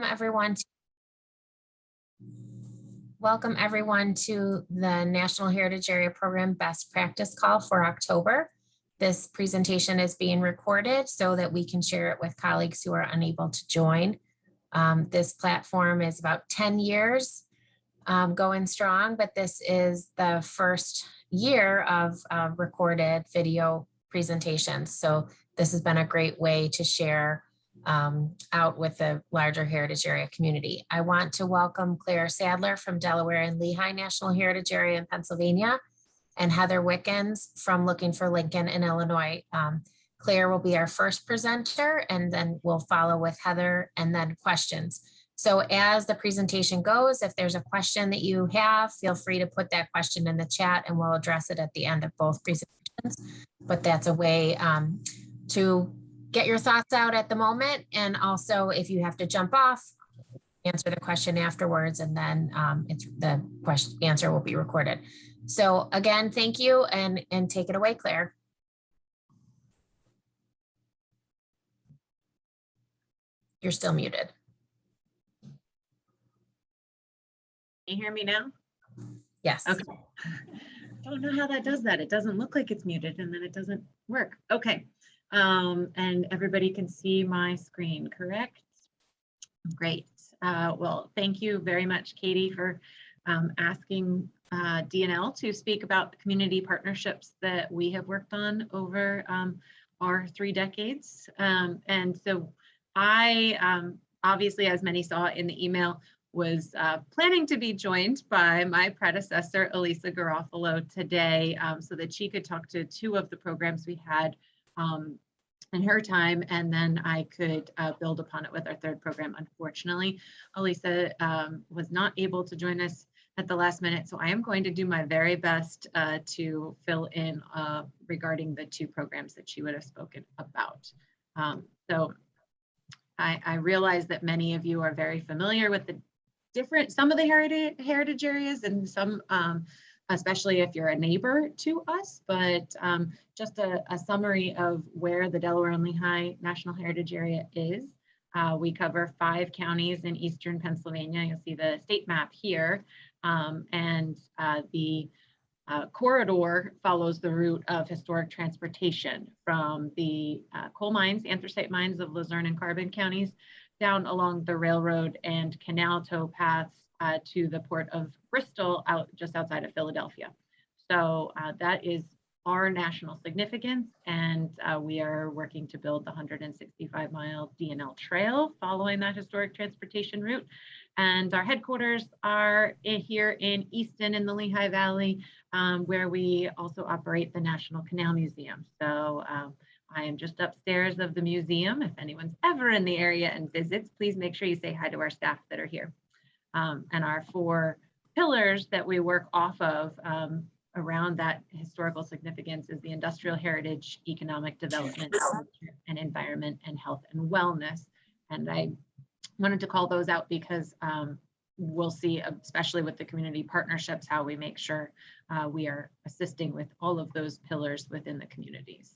everyone. Welcome everyone to the National Heritage Area Program Best Practice Call for October. This presentation is being recorded so that we can share it with colleagues who are unable to join. This platform is about 10 years going strong, but this is the first year of recorded video presentations. So this has been a great way to share out with the larger heritage area community. I want to welcome Claire Sadler from Delaware and Lehigh National Heritage Area in Pennsylvania, and Heather Wickens from Looking for Lincoln in Illinois. Claire will be our first presenter, and then we'll follow with Heather and then questions. So as the presentation goes, if there's a question that you have, feel free to put that question in the chat and we'll address it at the end of both presentations. But that's a way to get your thoughts out at the moment. And also if you have to jump off, answer the question afterwards, and then the answer will be recorded. So again, thank you, and take it away, Claire. You're still muted. Can you hear me now? Yes. Okay. Don't know how that does that. It doesn't look like it's muted and then it doesn't work. Okay. And everybody can see my screen, correct? Great. Well, thank you very much, Katie, for asking DNL to speak about the community partnerships that we have worked on over our 3 decades. And so I, obviously, as many saw in the email, was planning to be joined by my predecessor, Elisa Garofalo, today so that she could talk to 2 of the programs we had in her time, and then I could build upon it with our 3rd program. Unfortunately, Elisa was not able to join us at the last minute, so I am going to do my very best to fill in regarding the 2 programs that she would have spoken about. So I realize that many of you are very familiar with the some of the heritage areas, and some, especially if you're a neighbor to us, but just a summary of where the Delaware and Lehigh National Heritage Area is. We cover 5 counties in eastern Pennsylvania. You'll see the state map here, and the corridor follows the route of historic transportation from the coal mines, anthracite mines of Luzerne and Carbon counties, down along the railroad and canal tow paths to the port of Bristol, just outside of Philadelphia. So that is our national significance, and we are working to build the 165-mile DNL trail following that historic transportation route. And our headquarters are here in Easton in the Lehigh Valley, where we also operate the National Canal Museum. So I am just upstairs of the museum. If anyone's ever in the area and visits, please make sure you say hi to our staff that are here. And our 4 pillars that we work off of around that historical significance is the industrial heritage, economic development, and environment, and health and wellness. And I wanted to call those out because we'll see, especially with the community partnerships, how we make sure we are assisting with all of those pillars within the communities.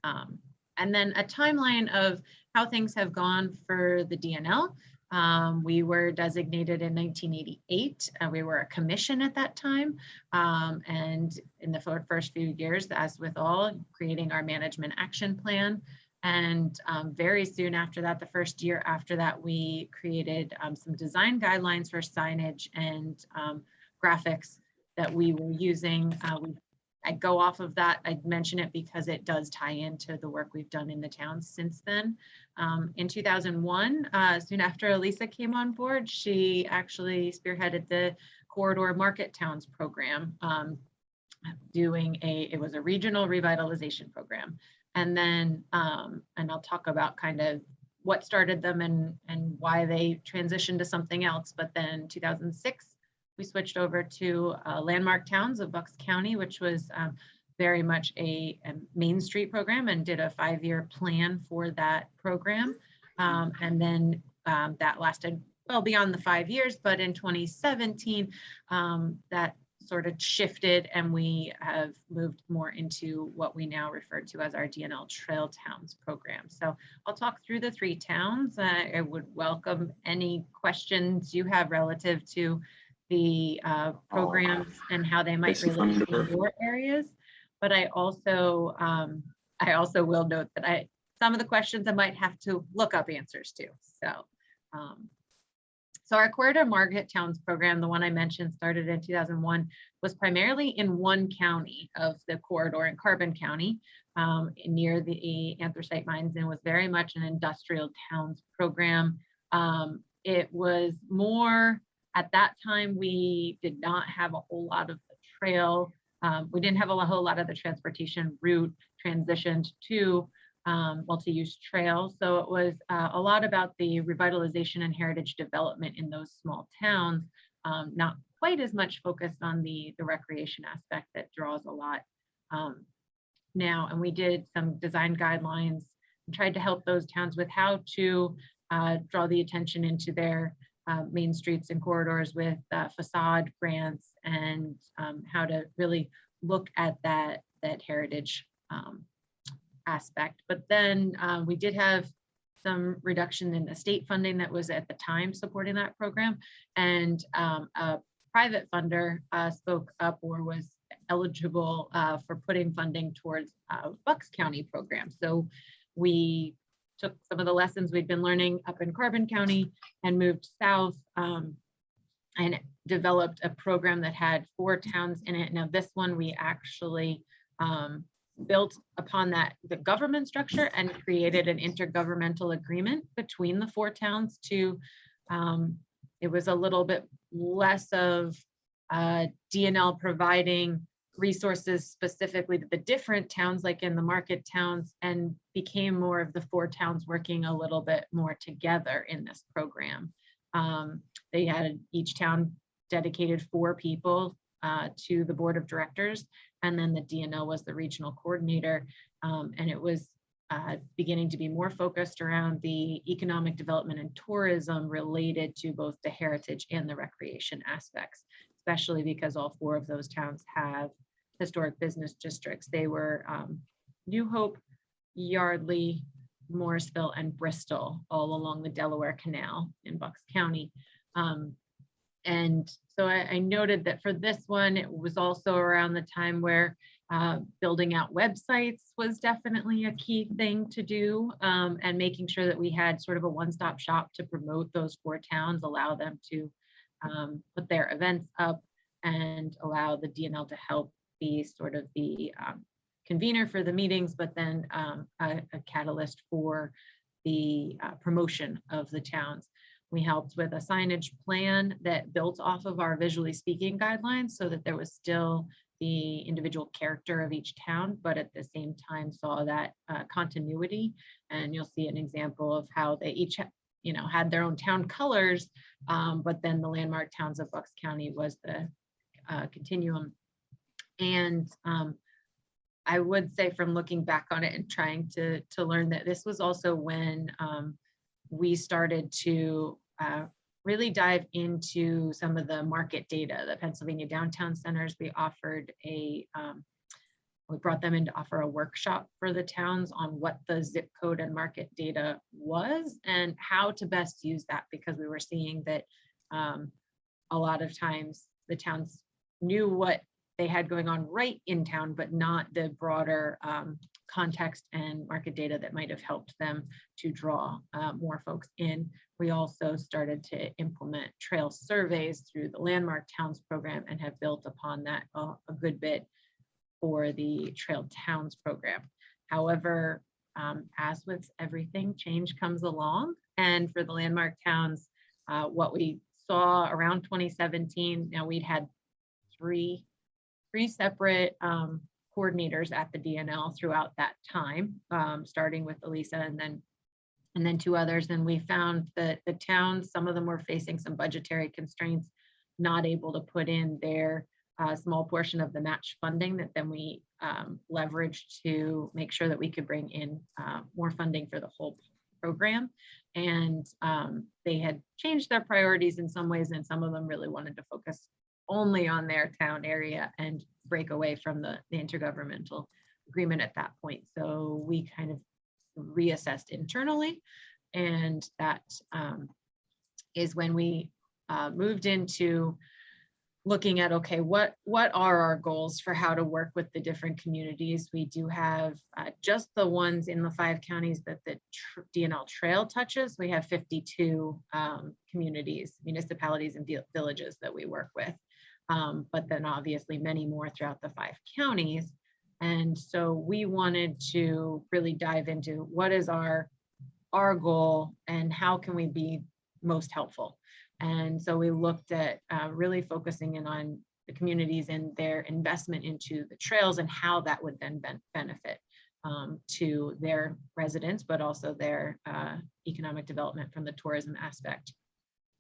And then a timeline of how things have gone for the DNL. We were designated in 1988. We were a commission at that time. And in the first few years, as with all, creating our management action plan. And very soon after that, the first year after that, we created some design guidelines for signage and graphics that we were using. I go off of that. I mention it because it does tie into the work we've done in the town since then. In 2001, soon after Elisa came on board, she actually spearheaded the Corridor Market Towns program, it was a regional revitalization program. And then, and I'll talk about kind of what started them and why they transitioned to something else. But then 2006, we switched over to Landmark Towns of Bucks County, which was very much a Main Street program, and did a 5-year plan for that program. And then that lasted well beyond the 5 years, but in 2017, that sort of shifted, and we have moved more into what we now refer to as our DNL Trail Towns program. So I'll talk through the 3 towns. I would welcome any questions you have relative to the programs and how they might relate to your areas. But I also will note that some of the questions I might have to look up answers to. So our Corridor Market Towns program, the one I mentioned, started in 2001, was primarily in one county of the corridor in Carbon County, near the anthracite mines, and was very much an industrial towns program. It was more, at that time, we did not have a whole lot of the trail. We didn't have a whole lot of the transportation route transitioned to multi-use trails. So it was a lot about the revitalization and heritage development in those small towns, not quite as much focused on the recreation aspect that draws a lot now. And we did some design guidelines and tried to help those towns with how to draw the attention into their main streets and corridors with facade grants, and how to really look at that heritage aspect. But then we did have some reduction in the state funding that was at the time supporting that program, and a private funder spoke up or was eligible for putting funding towards Bucks County program. So we took some of the lessons we'd been learning up in Carbon County and moved south, and developed a program that had 4 towns in it. Now this one we actually built upon the government structure and created an intergovernmental agreement between the 4 towns to, it was a little bit less of DNL providing resources specifically to the different towns, like in the market towns, and became more of the 4 towns working a little bit more together in this program. They had each town dedicated 4 people to the board of directors, and then the DNL was the regional coordinator, and it was beginning to be more focused around the economic development and tourism related to both the heritage and the recreation aspects, especially because all 4 of those towns have historic business districts. They were New Hope, Yardley, Morrisville, and Bristol, all along the Delaware Canal in Bucks County. And so I noted that for this one, it was also around the time where building out websites was definitely a key thing to do, and making sure that we had sort of a one-stop shop to promote those 4 towns, allow them to put their events up, and allow the DNL to help be sort of the convener for the meetings, but then a catalyst for the promotion of the towns. We helped with a signage plan that built off of our visually speaking guidelines, so that there was still the individual character of each town, but at the same time saw that continuity. And you'll see an example of how they each had their own town colors, but then the landmark towns of Bucks County was the continuum. And I would say, from looking back on it and trying to learn, that this was also when we started to really dive into some of the market data. The Pennsylvania downtown centers, we brought them in to offer a workshop for the towns on what the zip code and market data was and how to best use that, because we were seeing that a lot of times the towns knew what they had going on right in town, but not the broader context and market data that might have helped them to draw more folks in. We also started to implement trail surveys through the Landmark Towns program and have built upon that a good bit for the Trail Towns program. However, as with everything, change comes along. And for the Landmark Towns, what we saw around 2017, now we'd had three separate coordinators at the DNL throughout that time, starting with Elisa and then 2 others. And we found that the towns, some of them were facing some budgetary constraints, not able to put in their small portion of the match funding that then we leveraged to make sure that we could bring in more funding for the whole program. And they had changed their priorities in some ways, and some of them really wanted to focus only on their town area and break away from the intergovernmental agreement at that point. So we kind of reassessed internally, and that is when we moved into looking at, okay, what are our goals for how to work with the different communities? We do have just the ones in the 5 counties that the DNL Trail touches. We have 52 communities, municipalities, and villages that we work with. But then obviously many more throughout the 5 counties. And so we wanted to really dive into what is our goal and how can we be most helpful. And so we looked at really focusing in on the communities and their investment into the trails and how that would then benefit to their residents, but also their economic development from the tourism aspect.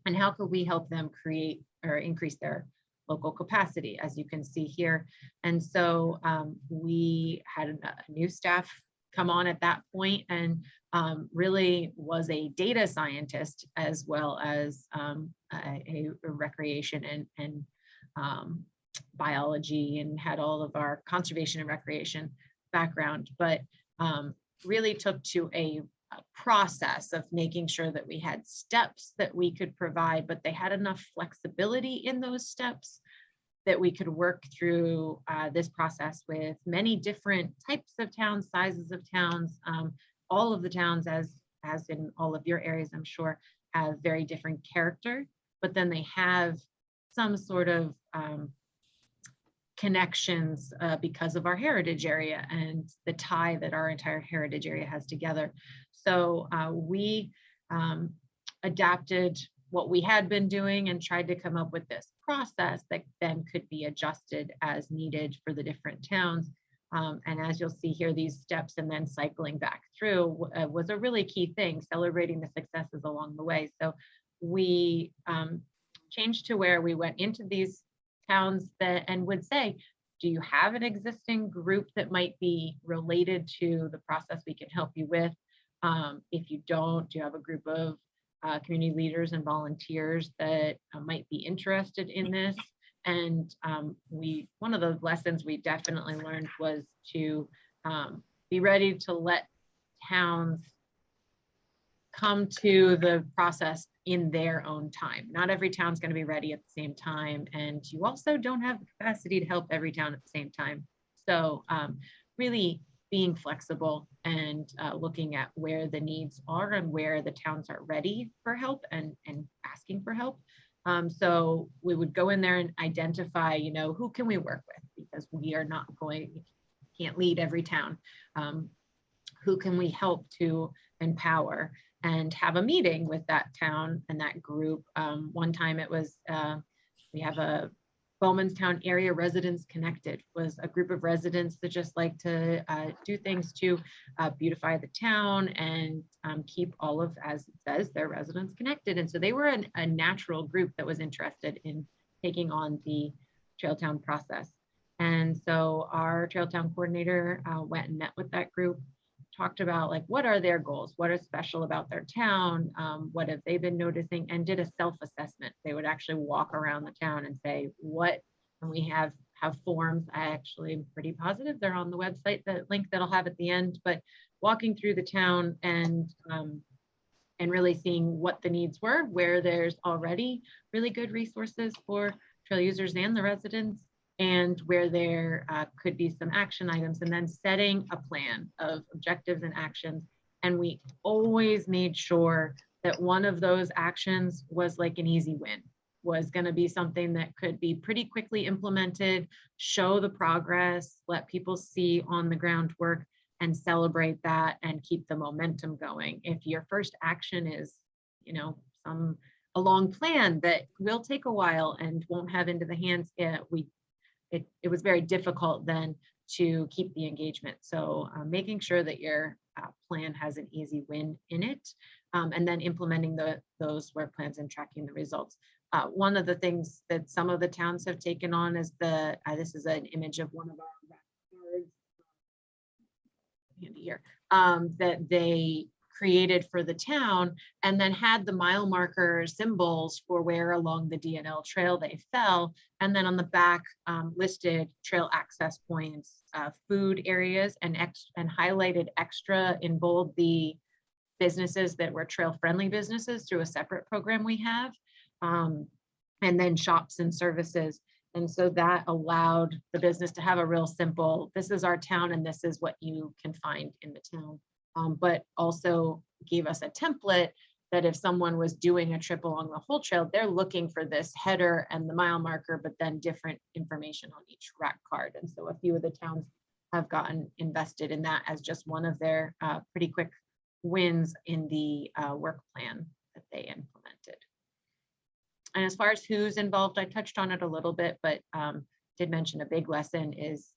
And how could we help them create or increase their local capacity, as you can see here. And so we had a new staff come on at that point, and really was a data scientist as well as a recreation and biology, and had all of our conservation and recreation background, but really took to a process of making sure that we had steps that we could provide, but they had enough flexibility in those steps that we could work through this process with many different types of towns, sizes of towns. All of the towns, as in all of your areas, I'm sure, have very different character, but then they have some sort of connections because of our heritage area and the tie that our entire heritage area has together. So we adapted what we had been doing and tried to come up with this process that then could be adjusted as needed for the different towns. And as you'll see here, these steps and then cycling back through was a really key thing, celebrating the successes along the way. So we changed to where we went into these towns and would say, do you have an existing group that might be related to the process we can help you with? If you don't, do you have a group of community leaders and volunteers that might be interested in this? And one of the lessons we definitely learned was to be ready to let towns come to the process in their own time. Not every town's going to be ready at the same time, and you also don't have the capacity to help every town at the same time. So really being flexible and looking at where the needs are and where the towns are ready for help and asking for help. So we would go in there and identify, who can we work with, because we can't lead every town. Who can we help to empower, and have a meeting with that town and that group. One time it was, we have a Bowmanstown Area Residents Connected, was a group of residents that just like to do things to beautify the town and keep all of, as it says, their residents connected. And so they were a natural group that was interested in taking on the Trail Town process. And so our Trail Town coordinator went and met with that group, talked about what are their goals, what is special about their town, what have they been noticing, and did a self-assessment. They would actually walk around the town and say, and we have forms. I actually am pretty positive they're on the website, the link that I'll have at the end, but walking through the town and really seeing what the needs were, where there's already really good resources for trail users and the residents, and where there could be some action items, and then setting a plan of objectives and actions. And we always made sure that one of those actions was like an easy win, was going to be something that could be pretty quickly implemented, show the progress, let people see on the ground work, and celebrate that and keep the momentum going. If your first action is, a long plan that will take a while and won't have into the hands, it was very difficult then to keep the engagement. So making sure that your plan has an easy win in it, and then implementing those work plans and tracking the results. One of the things that some of the towns have taken on is this is an image of one of our cards handy here, that they created for the town, and then had the mile marker symbols for where along the DNL trail they fell. And then on the back listed trail access points, food areas, and highlighted extra in bold the businesses that were trail friendly businesses through a separate program we have, and then shops and services. And so that allowed the business to have a real simple, this is our town and this is what you can find in the town. But also gave us a template that if someone was doing a trip along the whole trail, they're looking for this header and the mile marker, but then different information on each rack card. And so a few of the towns have gotten invested in that as just one of their pretty quick wins in the work plan that they implemented. And as far as who's involved, I touched on it a little bit, but did mention a big lesson is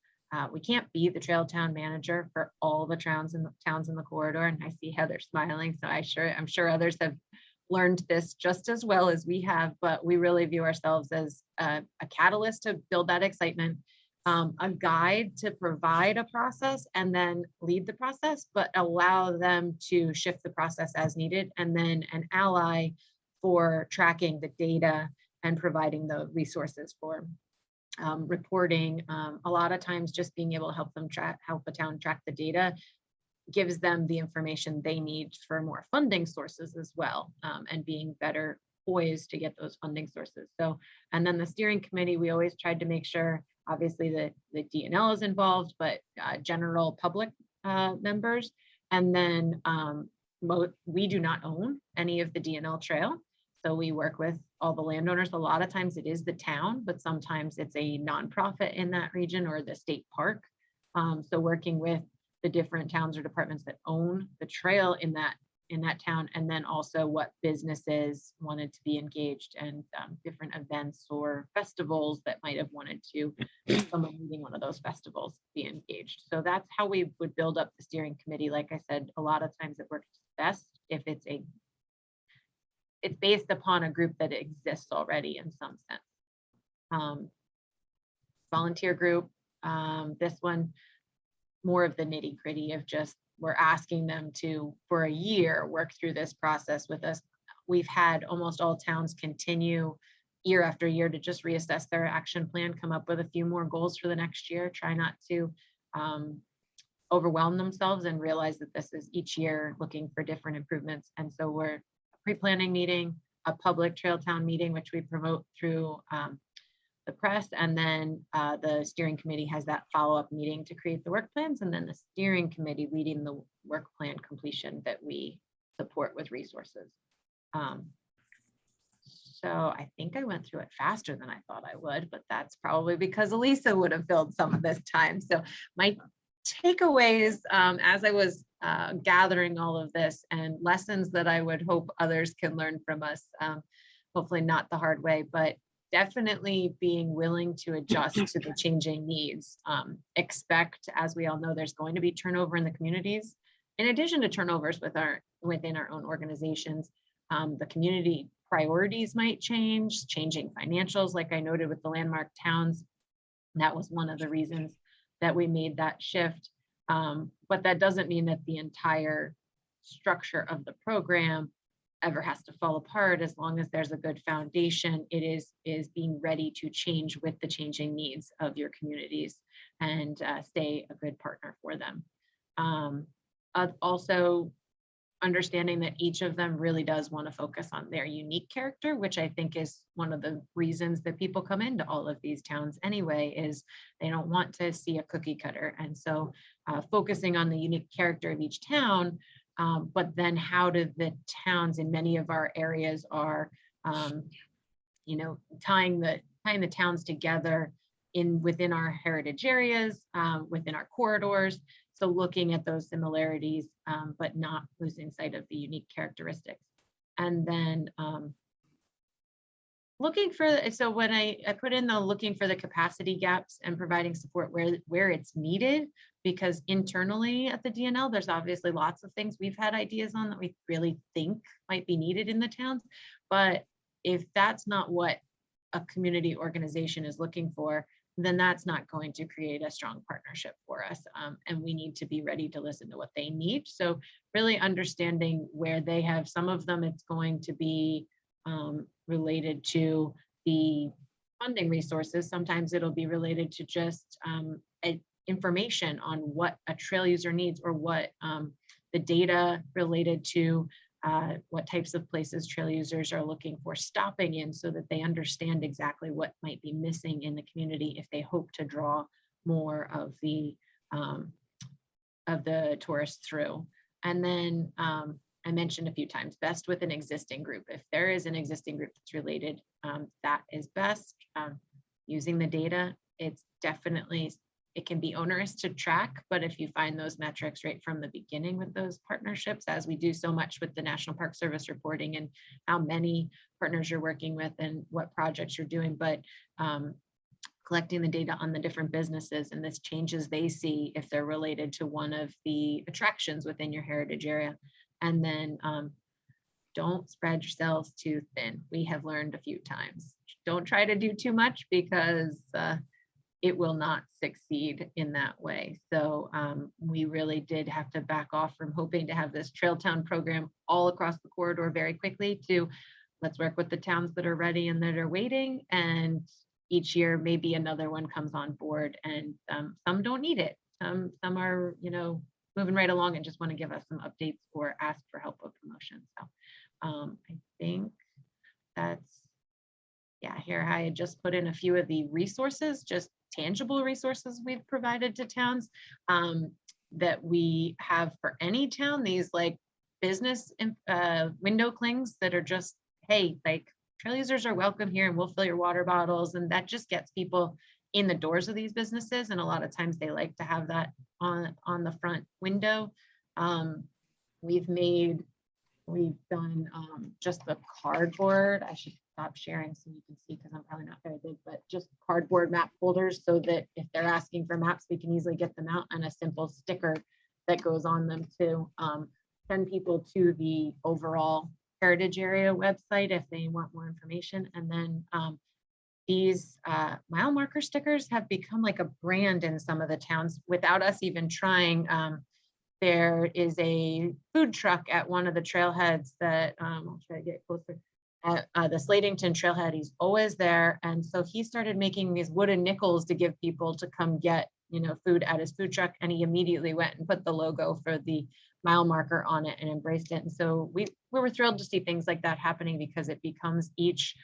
we can't be the trail town manager for all the towns in the corridor. And I see Heather smiling, so I'm sure others have learned this just as well as we have, but we really view ourselves as a catalyst to build that excitement, a guide to provide a process and then lead the process, but allow them to shift the process as needed, and then an ally for tracking the data and providing the resources for reporting. A lot of times just being able to help the town track the data gives them the information they need for more funding sources as well, and being better poised to get those funding sources. So, and then the steering committee, we always tried to make sure, obviously the DNL is involved, but general public members. And then we do not own any of the DNL trail. So we work with all the landowners. A lot of times it is the town, but sometimes it's a nonprofit in that region or the state park. So working with the different towns or departments that own the trail in that town, and then also what businesses wanted to be engaged, and different events or festivals that might have wanted to, someone leading one of those festivals, be engaged. So that's how we would build up the steering committee. Like I said, a lot of times it works best if it's based upon a group that exists already in some sense. Volunteer group, this one, more of the nitty gritty of just, we're asking them to, for a year, work through this process with us. We've had almost all towns continue year after year to just reassess their action plan, come up with a few more goals for the next year, try not to overwhelm themselves, and realize that this is each year looking for different improvements. And so we're a pre-planning meeting, a public trail town meeting, which we promote through the press, and then the steering committee has that follow-up meeting to create the work plans, and then the steering committee leading the work plan completion that we support with resources. So I think I went through it faster than I thought I would, but that's probably because Elisa would have filled some of this time. So my takeaways as I was gathering all of this, and lessons that I would hope others can learn from us, hopefully not the hard way, but definitely being willing to adjust to the changing needs. Expect, as we all know, there's going to be turnover in the communities. In addition to turnovers within our own organizations, the community priorities might change, changing financials, like I noted with the landmark towns. That was one of the reasons that we made that shift. But that doesn't mean that the entire structure of the program ever has to fall apart. As long as there's a good foundation, it is being ready to change with the changing needs of your communities, and stay a good partner for them. Also understanding that each of them really does want to focus on their unique character, which I think is one of the reasons that people come into all of these towns anyway, is they don't want to see a cookie cutter. And so focusing on the unique character of each town, but then how do the towns in many of our areas are, tying the towns together within our heritage areas, within our corridors. So looking at those similarities, but not losing sight of the unique characteristics. And then when I put in the looking for the capacity gaps and providing support where it's needed, because internally at the DNL, there's obviously lots of things we've had ideas on that we really think might be needed in the towns. But if that's not what a community organization is looking for, then that's not going to create a strong partnership for us. And we need to be ready to listen to what they need. So really understanding where they have, some of them, it's going to be related to the funding resources. Sometimes it'll be related to just information on what a trail user needs, or what the data related to what types of places trail users are looking for stopping in, so that they understand exactly what might be missing in the community if they hope to draw more of the tourists through. And then I mentioned a few times, best with an existing group. If there is an existing group that's related, that is best. Using the data, it's definitely, it can be onerous to track, but if you find those metrics right from the beginning with those partnerships, as we do so much with the National Park Service reporting and how many partners you're working with and what projects you're doing, but collecting the data on the different businesses and this changes they see if they're related to one of the attractions within your heritage area. And then don't spread yourselves too thin. We have learned a few times. Don't try to do too much, because it will not succeed in that way. So we really did have to back off from hoping to have this Trail Town program all across the corridor very quickly to let's work with the towns that are ready and that are waiting. And each year, maybe another one comes on board, and some don't need it. Some are, moving right along and just want to give us some updates or ask for help with promotion. So I think that's, yeah, here I had just put in a few of the resources, just tangible resources we've provided to towns that we have for any town. These like business window clings that are just, hey, like trail users are welcome here and we'll fill your water bottles. And that just gets people in the doors of these businesses. And a lot of times they like to have that on the front window. We've done just the cardboard. I should stop sharing so you can see, because I'm probably not very big, but just cardboard map folders, so that if they're asking for maps, we can easily get them out, and a simple sticker that goes on them to send people to the overall heritage area website if they want more information. And then these mile marker stickers have become like a brand in some of the towns without us even trying. There is a food truck at one of the trailheads that I'll try to get closer. At the Slatington trailhead, he's always there. And so he started making these wooden nickels to give people to come get, food at his food truck. And he immediately went and put the logo for the mile marker on it and embraced it. And so we were thrilled to see things like that happening, because it becomes each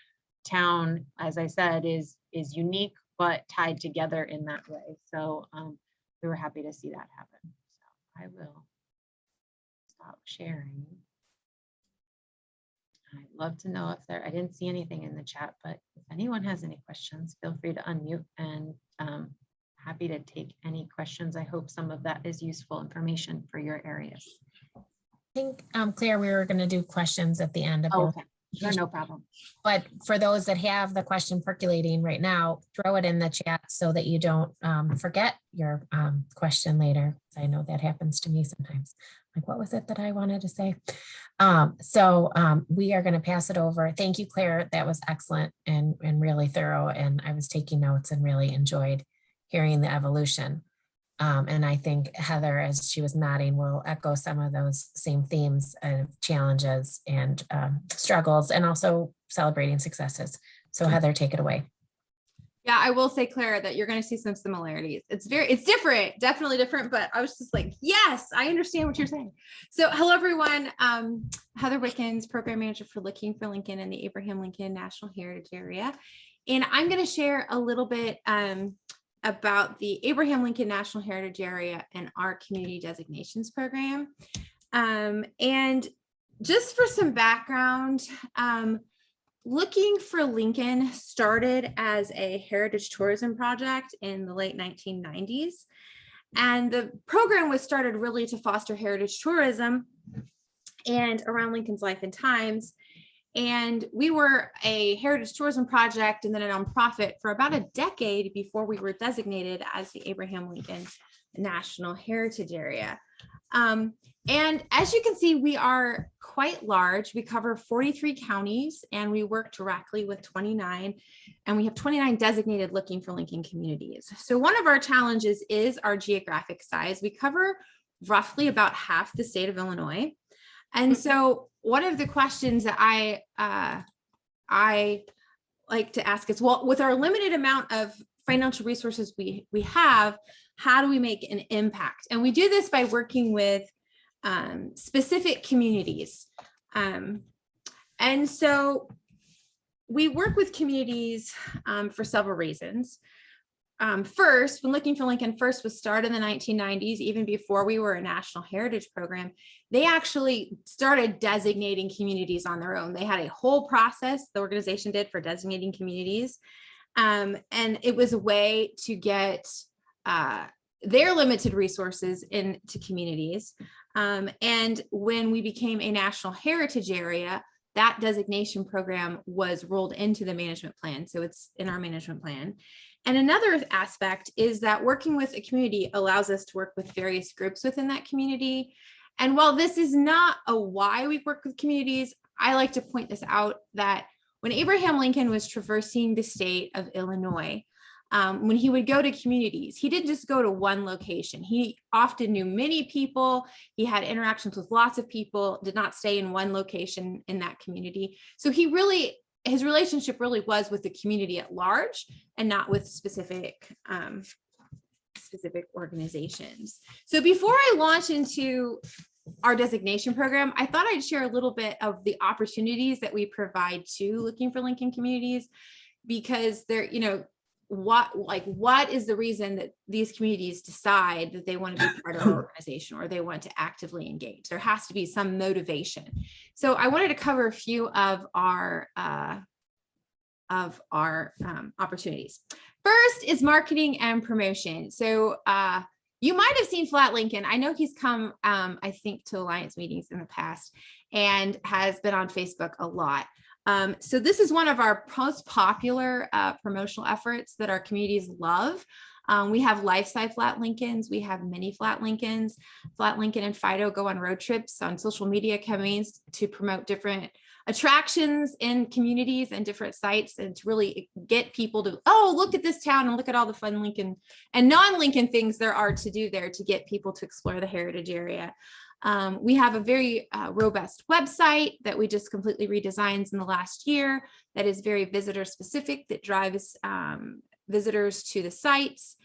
town, as I said, is unique, but tied together in that way. So we were happy to see that happen. So I will stop sharing. I'd love to know if I didn't see anything in the chat, but if anyone has any questions, feel free to unmute, and happy to take any questions. I hope some of that is useful information for your areas. I think, Claire, we were going to do questions at the end of okay. Sure, no problem. But for those that have the question percolating right now, throw it in the chat so that you don't forget your question later. I know that happens to me sometimes. Like, what was it that I wanted to say? So we are going to pass it over. Thank you, Claire. That was excellent and really thorough. And I was taking notes and really enjoyed hearing the evolution. And I think Heather, as she was nodding, will echo some of those same themes of challenges and struggles, and also celebrating successes. So Heather, take it away. Yeah, I will say, Claire, that you're going to see some similarities. It's different, definitely different, but I was just like, yes, I understand what you're saying. So hello, everyone. Heather Wickens, Program Manager for Looking for Lincoln in the Abraham Lincoln National Heritage Area. And I'm going to share a little bit about the Abraham Lincoln National Heritage Area and our community designations program. And just for some background, Looking for Lincoln started as a heritage tourism project in the late 1990s. And the program was started really to foster heritage tourism and around Lincoln's life and times. And we were a heritage tourism project and then a nonprofit for about a decade before we were designated as the Abraham Lincoln National Heritage Area. And as you can see, we are quite large. We cover 43 counties and we work directly with 29, and we have 29 designated Looking for Lincoln communities. So one of our challenges is our geographic size. We cover roughly about half the state of Illinois. And so one of the questions that I like to ask is, well, with our limited amount of financial resources we have, how do we make an impact? And we do this by working with specific communities. And so we work with communities for several reasons. First, when Looking for Lincoln first was started in the 1990s, even before we were a national heritage program, they actually started designating communities on their own. They had a whole process the organization did for designating communities. And it was a way to get their limited resources into communities. And when we became a national heritage area, that designation program was rolled into the management plan. So it's in our management plan. And another aspect is that working with a community allows us to work with various groups within that community. And while this is not a why we work with communities, I like to point this out that when Abraham Lincoln was traversing the state of Illinois, when he would go to communities, he didn't just go to one location. He often knew many people. He had interactions with lots of people, did not stay in one location in that community. So his relationship really was with the community at large and not with specific organizations. So before I launch into our designation program, I thought I'd share a little bit of the opportunities that we provide to Looking for Lincoln communities, because they're, what is the reason that these communities decide that they want to be part of our organization or they want to actively engage? There has to be some motivation. So I wanted to cover a few of our opportunities. First is marketing and promotion. So you might have seen Flat Lincoln. I know he's come, I think, to Alliance meetings in the past and has been on Facebook a lot. So this is one of our most popular promotional efforts that our communities love. We have life-size Flat Lincolns. We have mini Flat Lincolns. Flat Lincoln and Fido go on road trips on social media campaigns to promote different attractions in communities and different sites, and to really get people to, oh, look at this town and look at all the fun Lincoln and non-Lincoln things there are to do there to get people to explore the heritage area. We have a very robust website that we just completely redesigned in the last year that is very visitor specific, that drives visitors to the sites.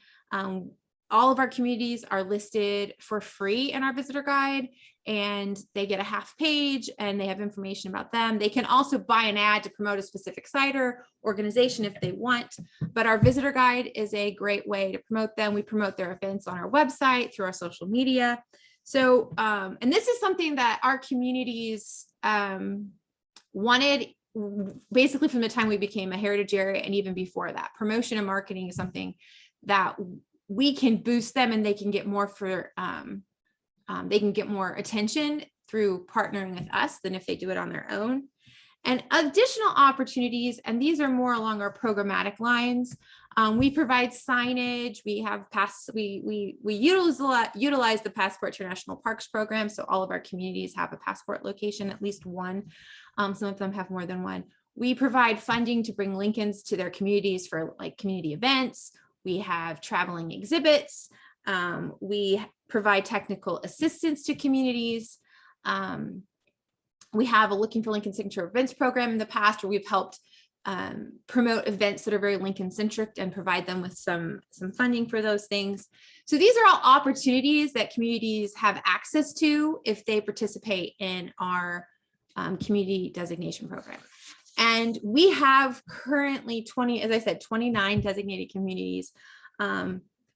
All of our communities are listed for free in our visitor guide, and they get a half page and they have information about them. They can also buy an ad to promote a specific site or organization if they want, but our visitor guide is a great way to promote them. We promote their events on our website, through our social media. So, and this is something that our communities wanted basically from the time we became a heritage area, and even before that. Promotion and marketing is something that we can boost them, and they can get more they can get more attention through partnering with us than if they do it on their own. And additional opportunities, and these are more along our programmatic lines. We provide signage. We have we utilize the Passport to National Parks program. So all of our communities have a passport location, at least one. Some of them have more than one. We provide funding to bring Lincolns to their communities for like community events. We have traveling exhibits. We provide technical assistance to communities. We have a Looking for Lincoln Signature Events program in the past, where we've helped promote events that are very Lincoln centric and provide them with some funding for those things. So these are all opportunities that communities have access to if they participate in our community designation program. And we have currently 29 designated communities,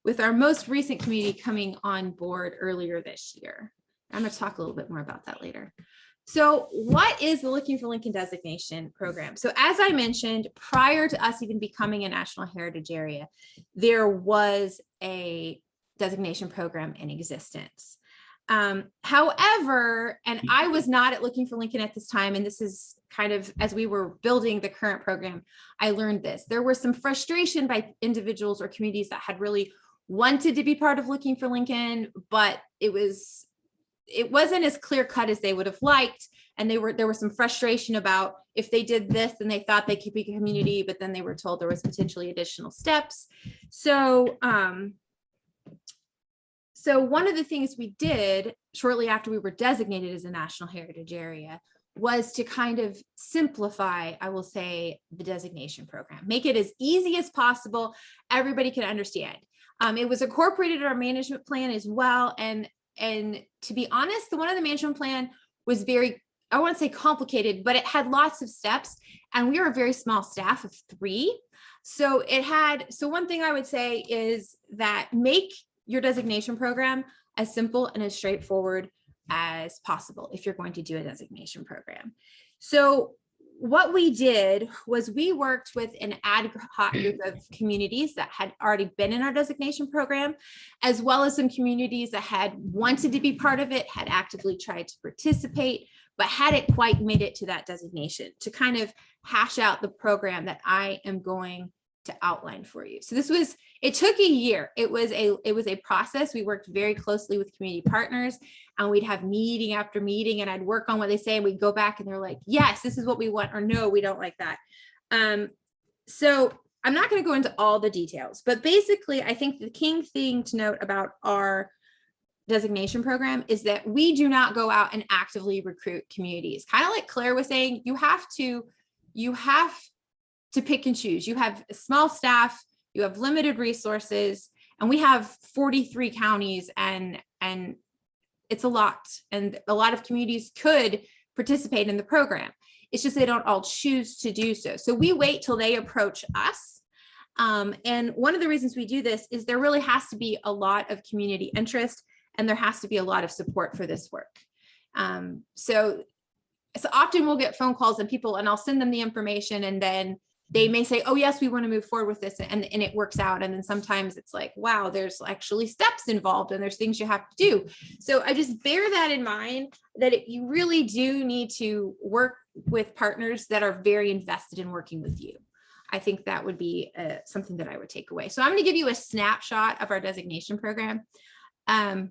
with our most recent community coming on board earlier this year. I'm going to talk a little bit more about that later. So what is the Looking for Lincoln designation program? So as I mentioned, prior to us even becoming a national heritage area, there was a designation program in existence. However, and I was not at Looking for Lincoln at this time, and this is kind of as we were building the current program, I learned this. There was some frustration by individuals or communities that had really wanted to be part of Looking for Lincoln, but it was it wasn't as clear cut as they would have liked. And there was some frustration about if they did this and they thought they could be a community, but then they were told there was potentially additional steps. So, so one of the things we did shortly after we were designated as a National Heritage Area was to kind of simplify, I will say, the designation program, make it as easy as possible. Everybody can understand. It was incorporated in our management plan as well. And to be honest, the one on the management plan was very, I won't say complicated, but it had lots of steps, and we were a very small staff of 3. So one thing I would say is that make your designation program as simple and as straightforward as possible if you're going to do a designation program. So what we did was we worked with an ad hoc group of communities that had already been in our designation program, as well as some communities that had wanted to be part of it, had actively tried to participate, but hadn't quite made it to that designation, to kind of hash out the program that I am going to outline for you. So it took a year. It was a process. We worked very closely with community partners, and we'd have meeting after meeting, and I'd work on what they say, and we'd go back and they're like, yes, this is what we want, or no, we don't like that. So I'm not going to go into all the details, but basically I think the key thing to note about our designation program is that we do not go out and actively recruit communities. Kind of like Claire was saying, you have to pick and choose. You have a small staff, you have limited resources, and we have 43 counties, and it's a lot. And a lot of communities could participate in the program. It's just they don't all choose to do so. So we wait till they approach us. And one of the reasons we do this is there really has to be a lot of community interest, and there has to be a lot of support for this work. So often we'll get phone calls and I'll send them the information, and then they may say, oh yes, we want to move forward with this, and it works out. And then sometimes it's like, wow, there's actually steps involved and there's things you have to do. So I just bear that in mind, that you really do need to work with partners that are very invested in working with you. I think that would be something that I would take away. So I'm going to give you a snapshot of our designation program. So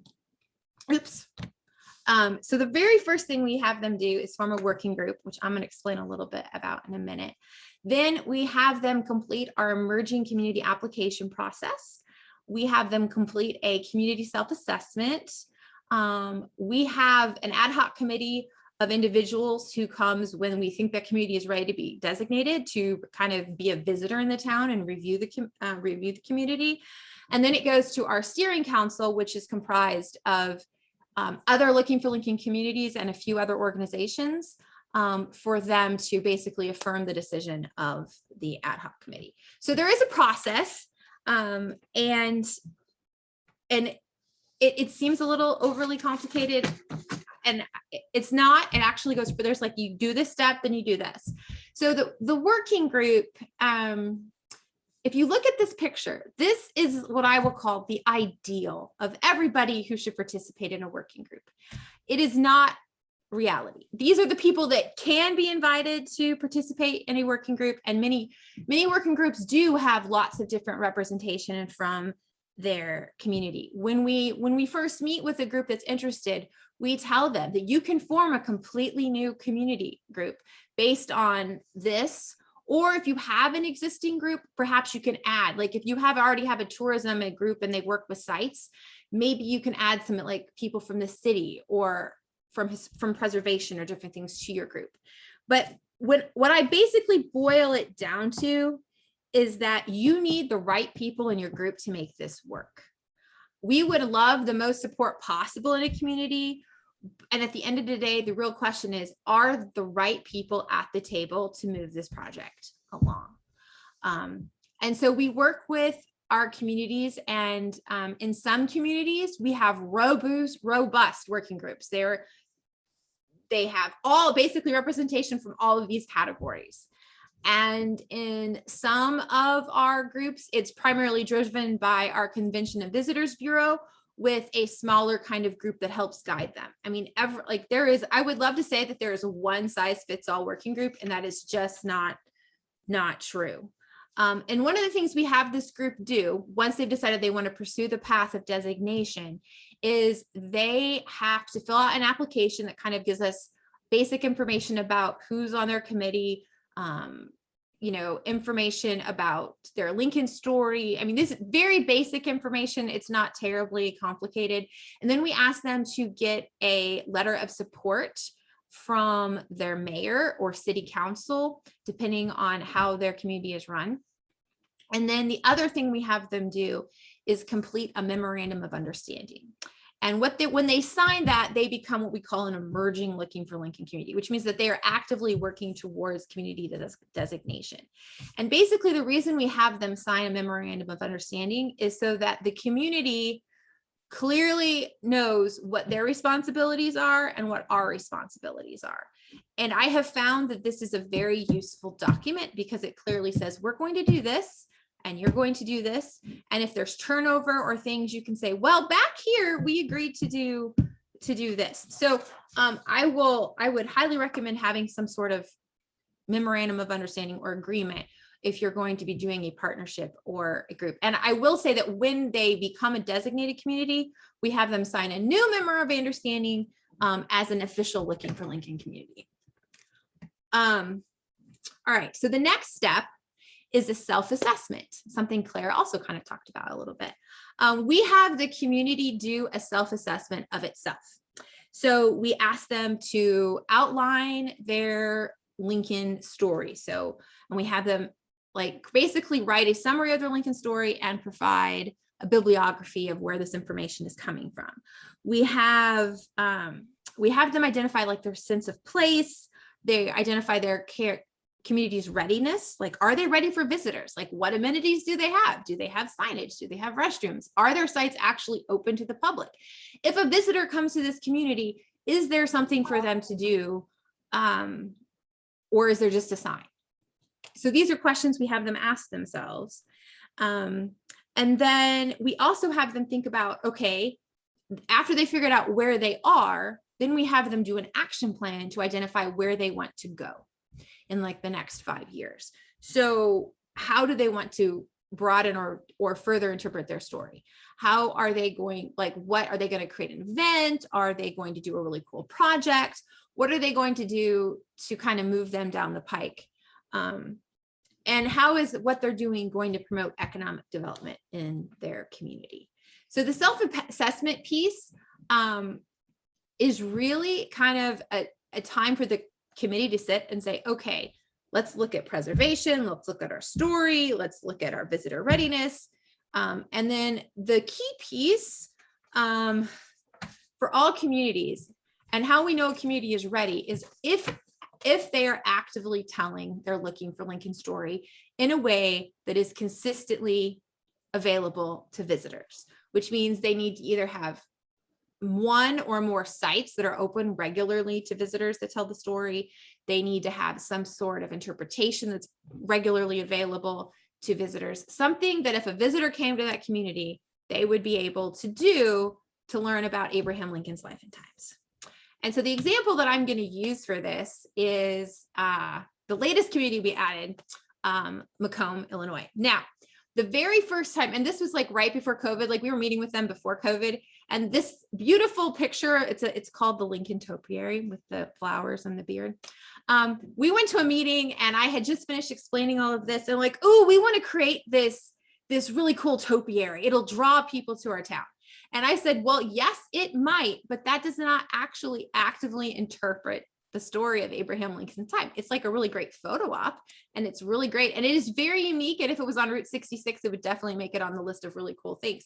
the very first thing we have them do is form a working group, which I'm going to explain a little bit about in a minute. Then we have them complete our emerging community application process. We have them complete a community self-assessment. We have an ad hoc committee of individuals who comes when we think that community is ready to be designated, to kind of be a visitor in the town and review the community. And then it goes to our steering council, which is comprised of other Looking for Lincoln communities and a few other organizations, for them to basically affirm the decision of the ad hoc committee. So there is a process, and it seems a little overly complicated, and it's not. It actually goes, there's like, you do this step, then you do this. So the working group, if you look at this picture, this is what I will call the ideal of everybody who should participate in a working group. It is not reality. These are the people that can be invited to participate in a working group, and many working groups do have lots of different representation from their community. When we first meet with a group that's interested, we tell them that you can form a completely new community group based on this. Or if you have an existing group, perhaps you can add, like if you already have a tourism group and they work with sites, maybe you can add some like people from the city or from preservation or different things to your group. But what I basically boil it down to is that you need the right people in your group to make this work. We would love the most support possible in a community. And at the end of the day, the real question is, are the right people at the table to move this project along? And so we work with our communities, and in some communities, we have robust working groups. They have all basically representation from all of these categories. And in some of our groups, it's primarily driven by our Convention and Visitors Bureau, with a smaller kind of group that helps guide them. I mean, I would love to say that there is a one size fits all working group, and that is just not true. And one of the things we have this group do once they've decided they want to pursue the path of designation is they have to fill out an application that kind of gives us basic information about who's on their committee, information about their Lincoln story. I mean, this is very basic information. It's not terribly complicated. And then we ask them to get a letter of support from their mayor or city council, depending on how their community is run. And then the other thing we have them do is complete a memorandum of understanding. And when they sign that, they become what we call an emerging Looking for Lincoln community, which means that they are actively working towards community designation. And basically the reason we have them sign a memorandum of understanding is so that the community clearly knows what their responsibilities are and what our responsibilities are. And I have found that this is a very useful document because it clearly says, we're going to do this and you're going to do this. And if there's turnover or things, you can say, well, back here, we agreed to do this. So I would highly recommend having some sort of memorandum of understanding or agreement if you're going to be doing a partnership or a group. And I will say that when they become a designated community, we have them sign a new memorandum of understanding as an official Looking for Lincoln community. All right, so the next step is a self-assessment, something Claire also kind of talked about a little bit. We have the community do a self-assessment of itself. So we ask them to outline their Lincoln story. So, and we have them like basically write a summary of their Lincoln story and provide a bibliography of where this information is coming from. We have them identify like their sense of place. They identify their community's readiness. Like, are they ready for visitors? Like, what amenities do they have? Do they have signage? Do they have restrooms? Are their sites actually open to the public? If a visitor comes to this community, is there something for them to do? Or is there just a sign? So these are questions we have them ask themselves. And then we also have them think about, okay, after they figured out where they are, then we have them do an action plan to identify where they want to go in like the next 5 years. So how do they want to broaden or further interpret their story? How are they going, like, what are they going to create an event? Are they going to do a really cool project? What are they going to do to kind of move them down the pike? And how is what they're doing going to promote economic development in their community? So the self-assessment piece is really kind of a time for the committee to sit and say, okay, let's look at preservation, let's look at our story, let's look at our visitor readiness. And then the key piece for all communities and how we know a community is ready is if they are actively telling their Looking for Lincoln story in a way that is consistently available to visitors, which means they need to either have one or more sites that are open regularly to visitors that tell the story. They need to have some sort of interpretation that's regularly available to visitors, something that if a visitor came to that community, they would be able to do to learn about Abraham Lincoln's life and times. And so the example that I'm going to use for this is the latest community we added, Macomb, Illinois. Now, the very first time, and this was like right before COVID, like we were meeting with them before COVID, and this beautiful picture, it's called the Lincoln Topiary with the flowers and the beard. We went to a meeting and I had just finished explaining all of this and like, oh, we want to create this really cool topiary. It'll draw people to our town. And I said, well, yes, it might, but that does not actually actively interpret the story of Abraham Lincoln's time. It's like a really great photo op and it's really great. And it is very unique. And if it was on Route 66, it would definitely make it on the list of really cool things.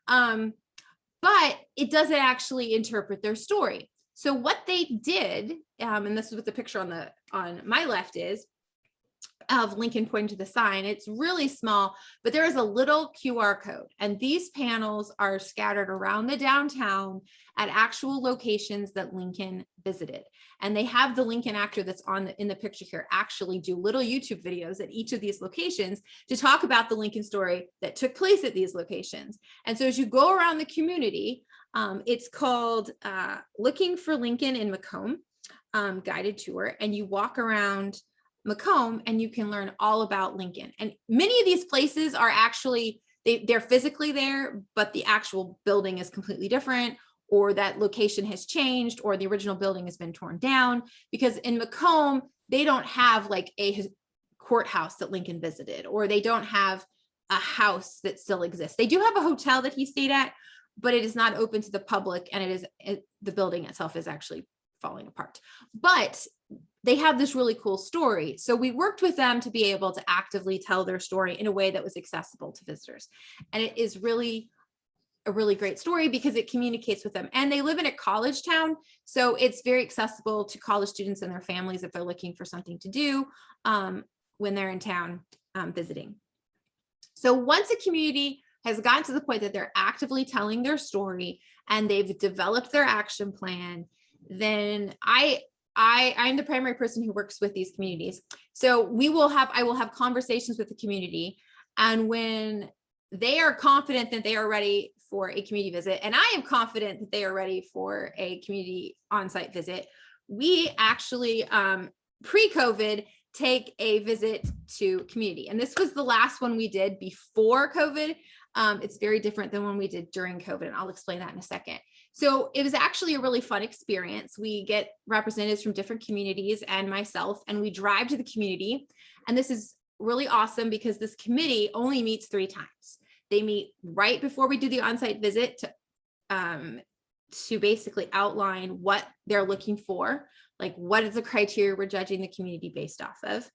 But it doesn't actually interpret their story. So what they did, and this is what the picture on my left is, of Lincoln pointing to the sign. It's really small, but there is a little QR code. And these panels are scattered around the downtown at actual locations that Lincoln visited. And they have the Lincoln actor that's in the picture here actually do little YouTube videos at each of these locations to talk about the Lincoln story that took place at these locations. And so as you go around the community, it's called Looking for Lincoln in Macomb, guided tour. And you walk around Macomb and you can learn all about Lincoln. And many of these places are actually, they're physically there, but the actual building is completely different, or that location has changed, or the original building has been torn down. Because in Macomb, they don't have like a courthouse that Lincoln visited, or they don't have a house that still exists. They do have a hotel that he stayed at, but it is not open to the public, and the building itself is actually falling apart. But they have this really cool story. So we worked with them to be able to actively tell their story in a way that was accessible to visitors. And it is really a really great story because it communicates with them. And they live in a college town, so it's very accessible to college students and their families if they're looking for something to do when they're in town visiting. So once a community has gotten to the point that they're actively telling their story and they've developed their action plan, then I'm the primary person who works with these communities. So I will have conversations with the community, and when they are confident that they are ready for a community visit, and I am confident that they are ready for a community on-site visit, we actually pre-COVID take a visit to community. And this was the last one we did before COVID. It's very different than when we did during COVID, and I'll explain that in a second. So it was actually a really fun experience. We get representatives from different communities and myself, and we drive to the community. And this is really awesome because this committee only meets 3 times. They meet right before we do the on-site visit to basically outline what they're looking for, like what is the criteria we're judging the community based off of.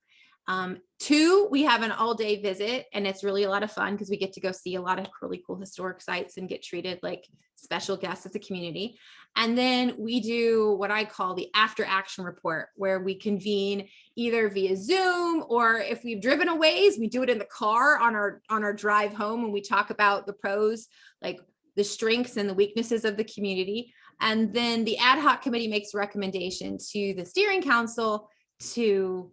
2, we have an all-day visit, and it's really a lot of fun because we get to go see a lot of really cool historic sites and get treated like special guests of the community. And then we do what I call the after action report, where we convene either via Zoom, or if we've driven a ways, we do it in the car on our drive home, and we talk about the pros, like the strengths and the weaknesses of the community. And then the ad hoc committee makes a recommendation to the steering council to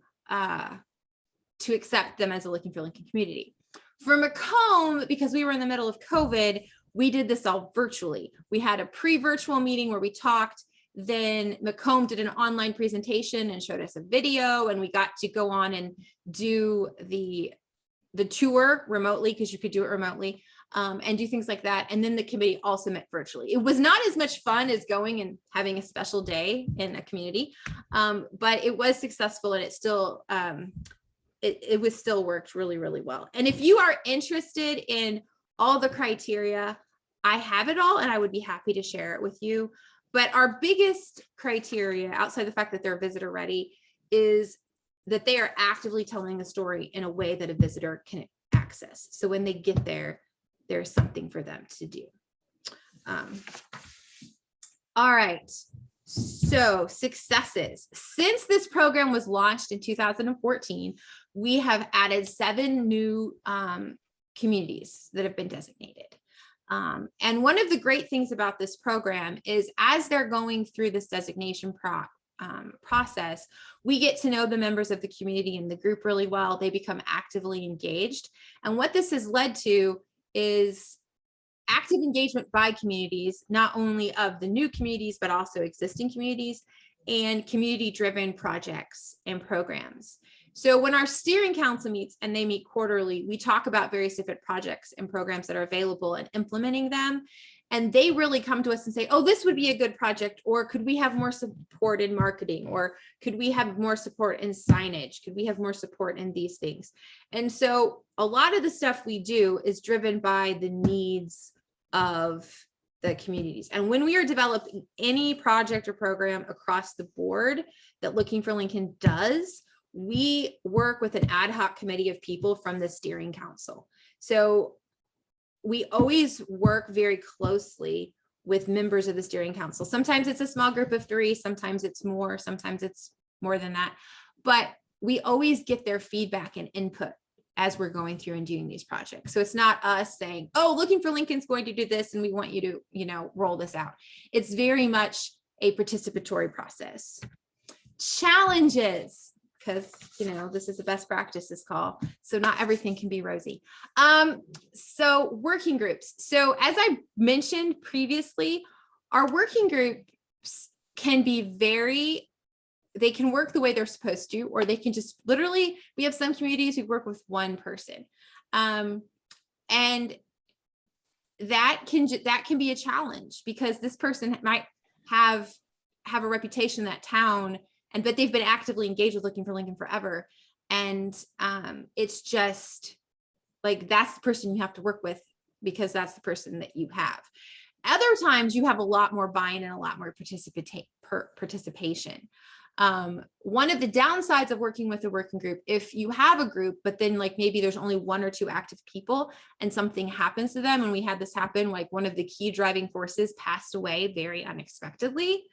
accept them as a Looking for Lincoln community. For Macomb, because we were in the middle of COVID, we did this all virtually. We had a pre-virtual meeting where we talked. Then Macomb did an online presentation and showed us a video, and we got to go on and do the tour remotely, because you could do it remotely, and do things like that. And then the committee also met virtually. It was not as much fun as going and having a special day in a community, but it was successful, and it still it was still worked really, really well. And if you are interested in all the criteria, I have it all, and I would be happy to share it with you. But our biggest criteria, outside the fact that they're visitor ready, is that they are actively telling a story in a way that a visitor can access. So when they get there, there's something for them to do. All right. So successes. Since this program was launched in 2014, we have added 7 new communities that have been designated. And one of the great things about this program is, as they're going through this designation process, we get to know the members of the community and the group really well. They become actively engaged. And what this has led to is active engagement by communities, not only of the new communities, but also existing communities, and community-driven projects and programs. So when our steering council meets, and they meet quarterly, we talk about various different projects and programs that are available and implementing them. And they really come to us and say, oh, this would be a good project, or could we have more support in marketing, or could we have more support in signage? Could we have more support in these things? And so a lot of the stuff we do is driven by the needs of the communities. And when we are developing any project or program across the board that Looking for Lincoln does, we work with an ad hoc committee of people from the steering council. So we always work very closely with members of the steering council. Sometimes it's a small group of 3, sometimes it's more than that. But we always get their feedback and input as we're going through and doing these projects. So it's not us saying, oh, Looking for Lincoln's going to do this, and we want you to, roll this out. It's very much a participatory process. Challenges, because, this is a best practices call. So not everything can be rosy. So working groups. So as I mentioned previously, our working groups can be very they can work the way they're supposed to, or they can just literally, we have some communities who work with one person. And that can be a challenge, because this person might have a reputation in that town, but they've been actively engaged with Looking for Lincoln forever. And it's just like, that's the person you have to work with, because that's the person that you have. Other times you have a lot more buy-in and a lot more participation. One of the downsides of working with a working group, if you have a group, but then like maybe there's only 1 or 2 active people and something happens to them, and we had this happen, like one of the key driving forces passed away very unexpectedly,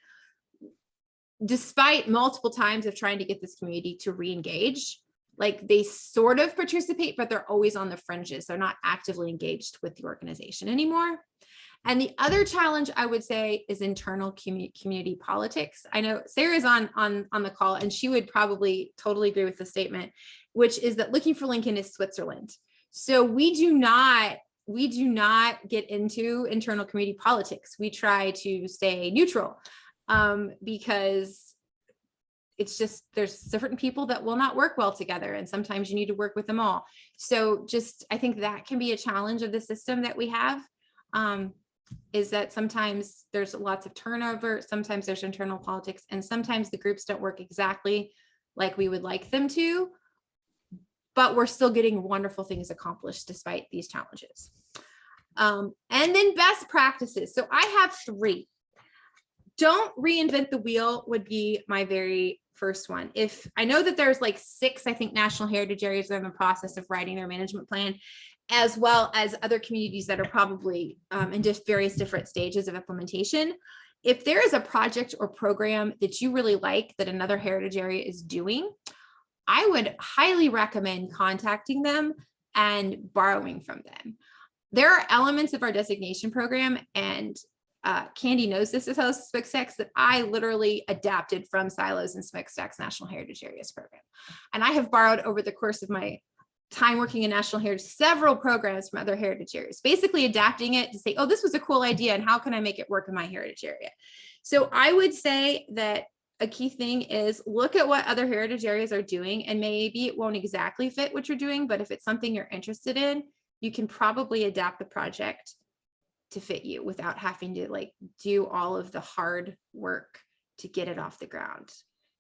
despite multiple times of trying to get this community to re-engage. Like, they sort of participate, but they're always on the fringes. They're not actively engaged with the organization anymore. And the other challenge, I would say, is internal community politics. I know Sarah's on the call, and she would probably totally agree with the statement, which is that Looking for Lincoln is Switzerland. So we do not get into internal community politics. We try to stay neutral, because it's just, there's certain people that will not work well together, and sometimes you need to work with them all. So just, I think that can be a challenge of the system that we have. Is that sometimes there's lots of turnover, sometimes there's internal politics, and sometimes the groups don't work exactly like we would like them to, but we're still getting wonderful things accomplished despite these challenges. And then best practices. So I have 3. Don't reinvent the wheel would be my very first one. If I know that there's like 6, I think, national heritage areas that are in the process of writing their management plan, as well as other communities that are probably in just various different stages of implementation. If there is a project or program that you really like that another heritage area is doing, I would highly recommend contacting them and borrowing from them. There are elements of our designation program, and Candy knows this as host Smokestacks, that I literally adapted from Silos and Smokestacks National Heritage Areas program. And I have borrowed over the course of my time working in national heritage several programs from other heritage areas, basically adapting it to say, oh, this was a cool idea, and how can I make it work in my heritage area? So I would say that a key thing is look at what other heritage areas are doing, and maybe it won't exactly fit what you're doing, but if it's something you're interested in, you can probably adapt the project to fit you without having to like do all of the hard work to get it off the ground.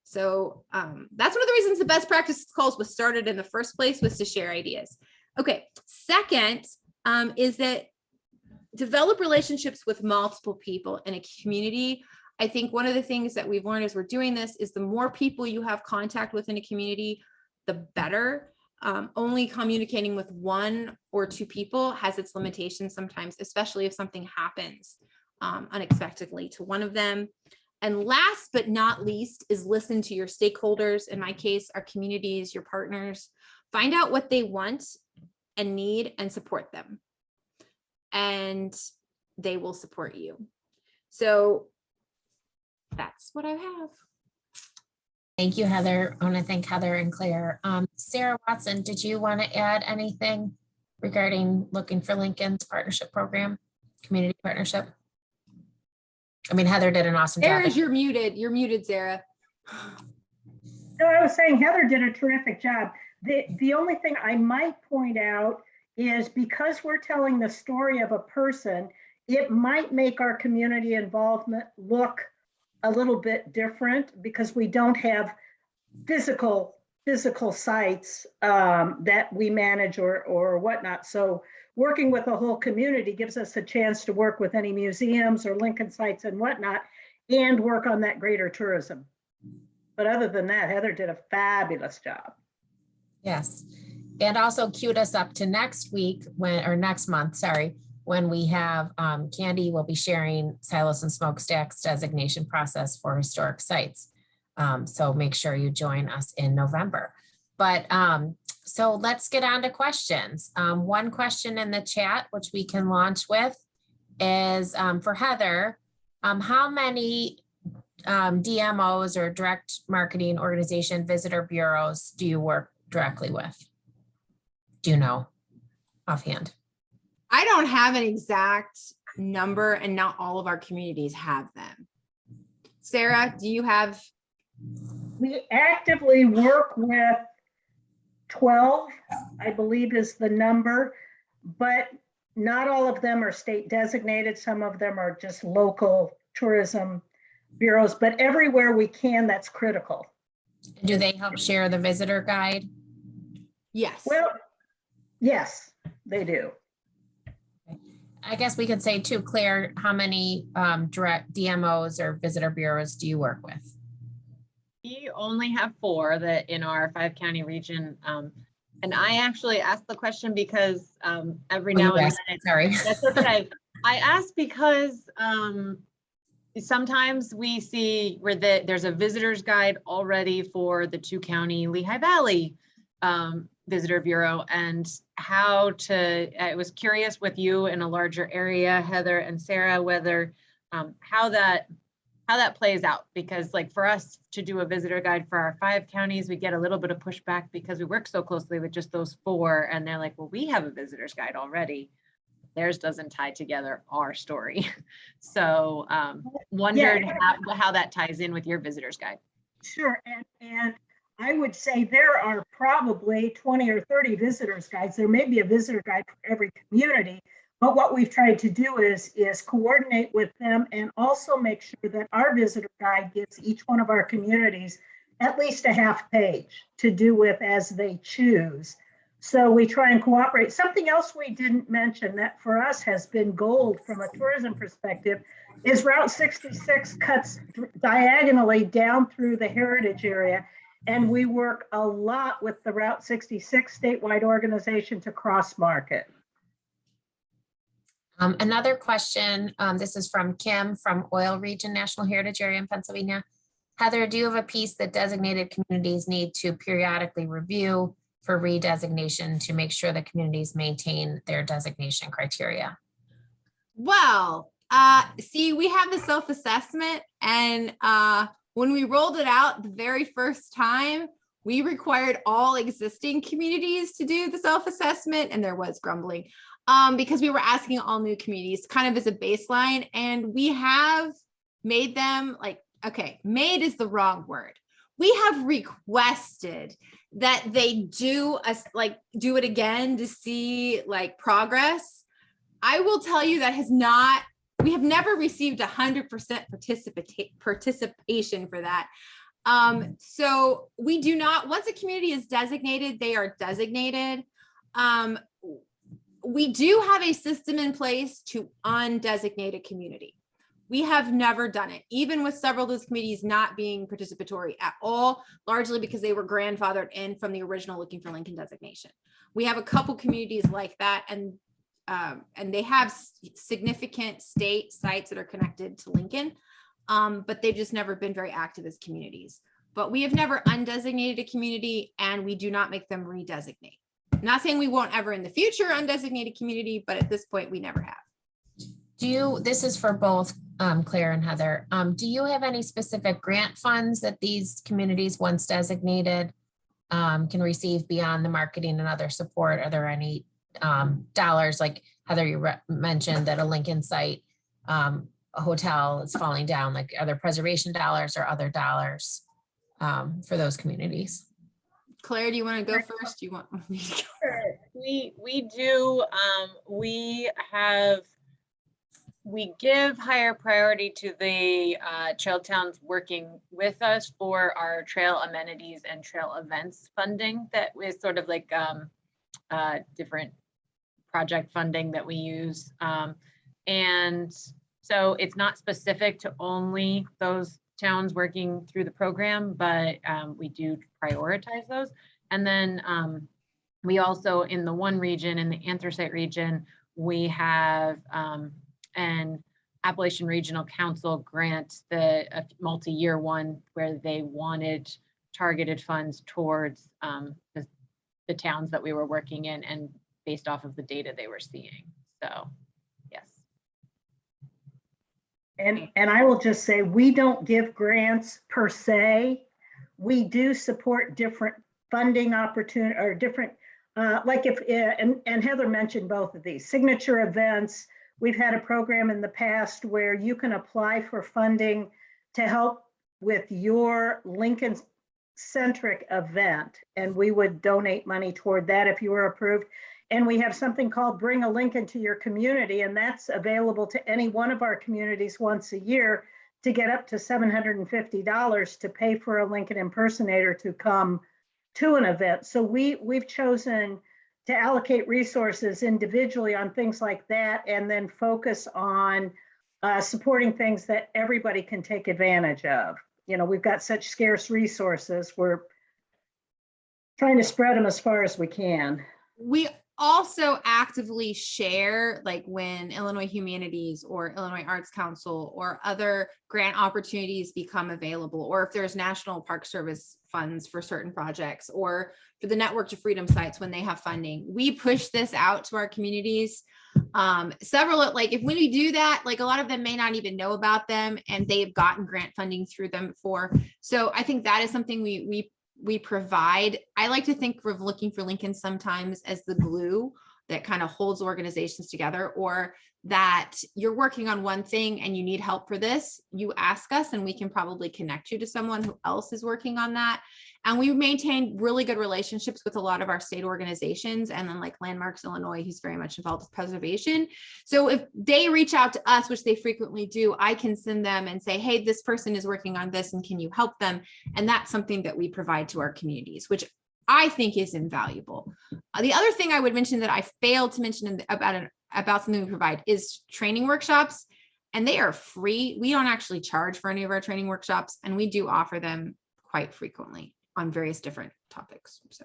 So that's one of the reasons the best practices calls was started in the first place, was to share ideas. Okay, second is that develop relationships with multiple people in a community. I think one of the things that we've learned as we're doing this is the more people you have contact with in a community, the better. Only communicating with 1 or 2 people has its limitations sometimes, especially if something happens unexpectedly to one of them. And last but not least is listen to your stakeholders. In my case, our communities, your partners. Find out what they want and need and support them. And they will support you. So that's what I have. Thank you, Heather. I want to thank Heather and Claire. Sarah Watson, did you want to add anything regarding Looking for Lincoln's partnership program, community partnership? I mean, Heather did an awesome job. Sarah, you're muted. You're muted, Sarah. No, I was saying Heather did a terrific job. The only thing I might point out is, because we're telling the story of a person, it might make our community involvement look a little bit different, because we don't have physical sites that we manage or whatnot. So working with the whole community gives us a chance to work with any museums or Lincoln sites and whatnot, and work on that greater tourism. But other than that, Heather did a fabulous job. Yes. And also queued us up to next week next month, sorry, when we have Candy will be sharing Silos and Smokestacks designation process for historic sites. So make sure you join us in November. But so let's get on to questions. One question in the chat, which we can launch with, is for Heather. How many DMOs or direct marketing organization visitor bureaus do you work directly with? Do you know offhand? I don't have an exact number, and not all of our communities have them. Sarah, do you have We actively work with 12, I believe is the number, but not all of them are state designated. Some of them are just local tourism bureaus, but everywhere we can, that's critical. Do they help share the visitor guide? Yes. Well, yes, they do. I guess we could say too, Claire, how many direct DMOs or visitor bureaus do you work with? We only have 4 that in our 5-county region. And I actually asked the question because every now and then, Sorry. that's okay. I asked because sometimes we see where there's a visitor's guide already for the 2-county Lehigh Valley Visitor Bureau, and I was curious with you in a larger area, Heather and Sarah, whether how that plays out, because like for us to do a visitor guide for our 5 counties, we get a little bit of pushback because we work so closely with just those 4, and they're like, well, we have a visitor's guide already. Theirs doesn't tie together our story. So wondered how that ties in with your visitor's guide. Sure, and I would say there are probably 20 or 30 visitors guides. There may be a visitor guide for every community, but what we've tried to do is coordinate with them and also make sure that our visitor guide gives each one of our communities at least a half page to do with as they choose. So we try and cooperate. Something else we didn't mention that for us has been gold from a tourism perspective is Route 66 cuts diagonally down through the heritage area. And we work a lot with the Route 66 statewide organization to cross market. Another question, this is from Kim from Oil Region National Heritage Area in Pennsylvania. Heather, do you have a piece that designated communities need to periodically review for redesignation to make sure the communities maintain their designation criteria? Well, see, we have the self-assessment, and when we rolled it out the very first time, we required all existing communities to do the self-assessment, and there was grumbling because we were asking all new communities kind of as a baseline, and we have made them made is the wrong word. We have requested that they do it again to see progress. I will tell you we have never received 100% participation for that. So we do not, once a community is designated, they are designated. We do have a system in place to undesignate a community. We have never done it, even with several of those committees not being participatory at all, largely because they were grandfathered in from the original Looking for Lincoln designation. We have a couple communities like that, and they have significant state sites that are connected to Lincoln, but they've just never been very active as communities. But we have never undesignated a community, and we do not make them redesignate. I'm not saying we won't ever in the future undesignate a community, but at this point, we never have. This is for both Claire and Heather. Do you have any specific grant funds that these communities, once designated, can receive beyond the marketing and other support? Are there any dollars, like Heather, you mentioned that a Lincoln site, a hotel is falling down, like are there preservation dollars or other dollars for those communities? Claire, do you want to go first? Do you want me to go? Sure. We do. We give higher priority to the trail towns working with us for our trail amenities and trail events funding. That is sort of like different project funding that we use. And so it's not specific to only those towns working through the program, but we do prioritize those. And then we also, in the one region, in the anthracite region, we have an Appalachian Regional Council grant, the multi-year one, where they wanted targeted funds towards the towns that we were working in and based off of the data they were seeing. So, yes. And I will just say, we don't give grants per se. We do support different funding opportunity or different, like if, and Heather mentioned both of these, signature events. We've had a program in the past where you can apply for funding to help with your Lincoln centric event, and we would donate money toward that if you were approved. And we have something called Bring a Lincoln to Your Community, and that's available to any one of our communities once a year to get up to $750 to pay for a Lincoln impersonator to come to an event. So we've chosen to allocate resources individually on things like that, and then focus on supporting things that everybody can take advantage of. You know, we've got such scarce resources. We're trying to spread them as far as we can. We also actively share, like when Illinois Humanities or Illinois Arts Council or other grant opportunities become available, or if there's National Park Service funds for certain projects, or for the Network to Freedom sites when they have funding. We push this out to our communities. Several, like if when we do that, like a lot of them may not even know about them, and they've gotten grant funding through them before. So I think that is something we provide. I like to think of Looking for Lincoln sometimes as the glue that kind of holds organizations together, or that you're working on one thing and you need help for this, you ask us and we can probably connect you to someone who else is working on that. And we maintain really good relationships with a lot of our state organizations, and then like Landmarks Illinois, who's very much involved with preservation. So if they reach out to us, which they frequently do, I can send them and say, hey, this person is working on this and can you help them? And that's something that we provide to our communities, which I think is invaluable. The other thing I would mention that I failed to mention about something we provide is training workshops, and they are free. We don't actually charge for any of our training workshops, and we do offer them quite frequently on various different topics. So,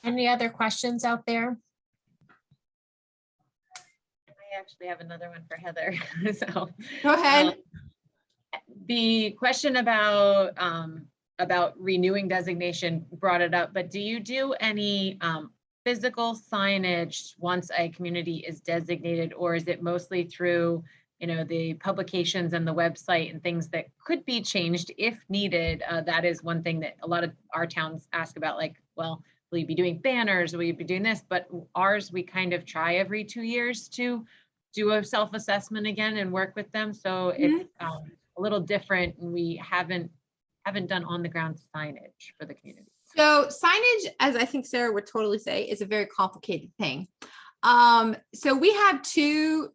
Any other questions out there? I actually have another one for Heather. So go ahead. the question about renewing designation brought it up, but do you do any physical signage once a community is designated, or is it mostly through, you know, the publications and the website and things that could be changed if needed? That is one thing that a lot of our towns ask about, like, well, will you be doing banners? Will you be doing this? But ours, we kind of try every 2 years to do a self-assessment again and work with them. So it's a little different, and we haven't done on the ground signage for the community. So signage, as I think Sarah would totally say, is a very complicated thing. So we have two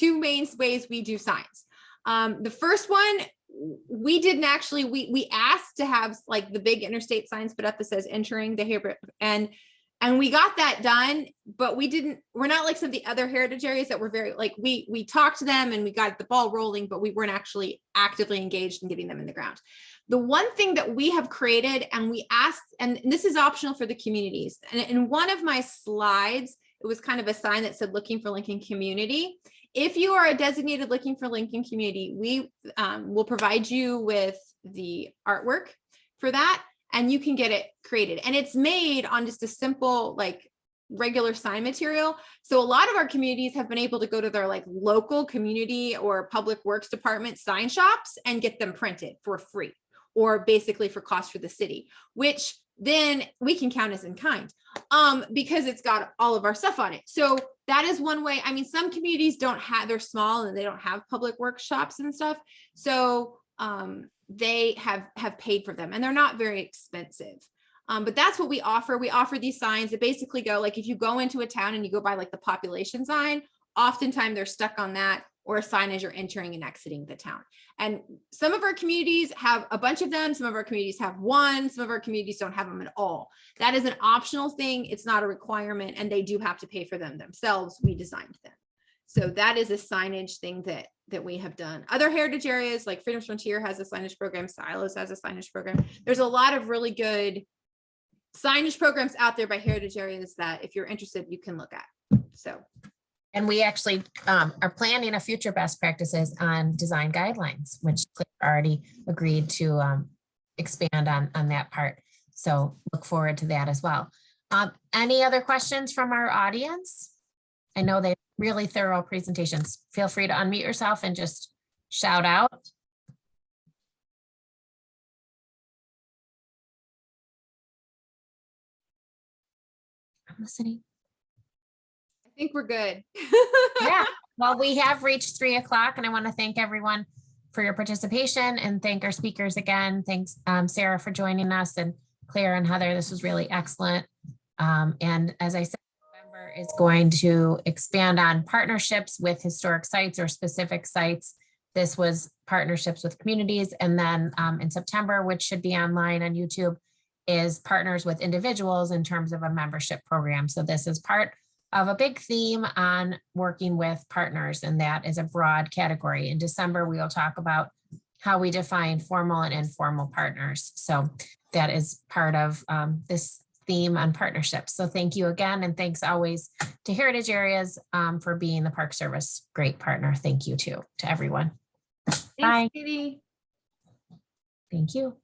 main ways we do signs. The first one, we didn't actually, we asked to have like the big interstate signs put up that says entering the here, and we got that done, but we're not like some of the other heritage areas that were very, like, we talked to them and we got the ball rolling, but we weren't actually actively engaged in getting them in the ground. The one thing that we have created, and we asked, and this is optional for the communities, and in one of my slides, it was kind of a sign that said Looking for Lincoln Community. If you are a designated Looking for Lincoln community, we will provide you with the artwork for that, and you can get it created. And it's made on just a simple, like, regular sign material. So a lot of our communities have been able to go to their like local community or public works department sign shops and get them printed for free, or basically for cost for the city, which then we can count as in kind, because it's got all of our stuff on it. So that is one way. I mean, some communities don't have, they're small and they don't have public workshops and stuff. So they have paid for them, and they're not very expensive. But that's what we offer. We offer these signs that basically go, like, if you go into a town and you go by like the population sign, oftentimes they're stuck on that, or a sign as you're entering and exiting the town. And some of our communities have a bunch of them. Some of our communities have one. Some of our communities don't have them at all. That is an optional thing. It's not a requirement, and they do have to pay for them themselves. We designed them. So that is a signage thing that we have done. Other heritage areas like Freedom's Frontier has a signage program. Silos has a signage program. There's a lot of really good signage programs out there by heritage areas that if you're interested, you can look at. So. And we actually are planning a future best practices on design guidelines, which Claire already agreed to expand on that part. So look forward to that as well. Any other questions from our audience? I know they really thorough presentations. Feel free to unmute yourself and just shout out. I'm listening. I think we're good. Yeah, well, we have reached 3 o'clock, and I want to thank everyone for your participation and thank our speakers again. Thanks, Sarah, for joining us, and Claire and Heather. This was really excellent. And as I said, November is going to expand on partnerships with historic sites or specific sites. This was partnerships with communities. And then in September, which should be online on YouTube, is partners with individuals in terms of a membership program. So this is part of a big theme on working with partners, and that is a broad category. In December, we will talk about how we define formal and informal partners. So that is part of this theme on partnerships. So thank you again, and thanks always to Heritage Areas for being the Park Service great partner. Thank you to everyone. Bye. Thanks, Katie. Thank you.